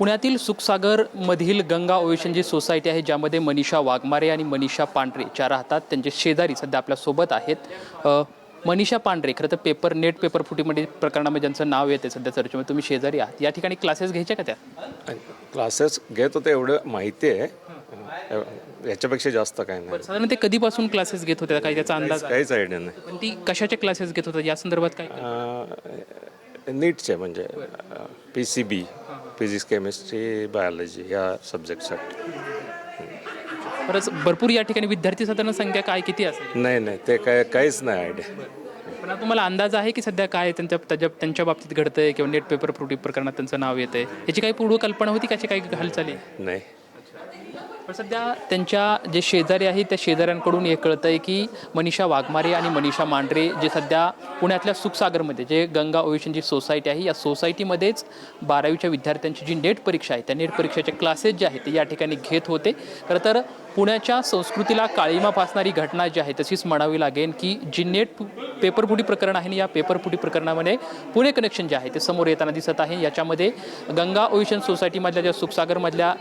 पुण्यातील सुखसागरमधील गंगा ओशन जी सोसायटी आहे ज्यामध्ये मनीषा वाघमारे आणि मनीषा पांढरे ज्या राहतात त्यांचे शेजारी सध्या आपल्यासोबत आहेत. मनीषा पांढरे खरं तर नेट पेपर फुटीमध्ये प्रकरणामध्ये ज्यांचं नाव येते सध्या चर्चेमध्ये तुम्ही शेजारी आहात. या ठिकाणी क्लासेस घ्यायच्या का त्या? क्लासेस घेत होते एवढं माहिती आहे, याच्यापेक्षा जास्त काय नाही. साधारण ते कधीपासून क्लासेस घेत होते काही त्याचा अंदाज? काहीच आयडिया नाही. पण ती कशाचे क्लासेस घेत होत्या या संदर्भात काय? नीटचे म्हणजे PCB, फिजिक्स, केमिस्ट्री, बायोलॉजी या सब्जेक्टसाठी. खरंच भरपूर या ठिकाणी विद्यार्थी साधारण संख्या काय किती असेल? नाही ते काहीच नाही आयडिया. पण तुम्हाला अंदाज आहे की सध्या काय त्यांच्या बाबतीत घडतंय किंवा नेट पेपर फुटी प्रकरणात त्यांचं नाव येतंय याची काही पूर्व कल्पना होती कशी काही हालचाली? नाही. पण सध्या त्यांच्या जे शेजारी आहेत त्या शेजाऱ्यांकडून हे कळतंय की मनीषा वाघमारे आणि मनीषा मांढरे जे सध्या पुण्यातल्या सुखसागरमध्ये जे गंगा ओशन जी सोसायटी आहे या सोसायटीमध्येच 12वीच्या विद्यार्थ्यांची जी नेट परीक्षा आहे त्या नेट परीक्षेचे क्लासेस जे आहेत ते या ठिकाणी घेत होते. खरं तर पुण्याच्या संस्कृतीला काळीमा फासणारी घटना जी आहे तशीच म्हणावी लागेल की जी नेट पेपरफुटी प्रकरण आहे या पेपरफुटी प्रकरणामध्ये पुणे कनेक्शन जे आहे ते समोर येताना दिसत आहे. याच्यामध्ये गंगा ओशन सोसायटीमधल्या ज्या सुखसागरमधल्या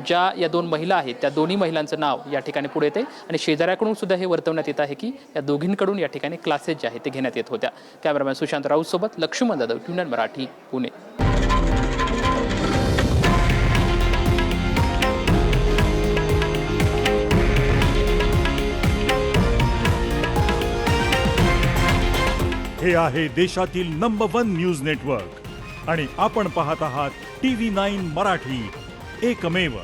ज्या या दोन महिला आहेत त्या दोन्ही महिलांचं नाव या ठिकाणी पुढे येते आणि शेजाऱ्याकडून सुद्धा हे वर्तवण्यात येत आहे की या दोघींकडून या ठिकाणी क्लासेस जे आहेत ते घेण्यात येत होत्या. कॅमेरामॅन सुशांत राऊत सोबत लक्ष्मण जाधव, ट्यून मराठी, पुणे. हे आहे देशातील नंबर 1 न्यूज नेटवर्क आणि आपण पाहत आहात TV9 मराठी, एकमेव.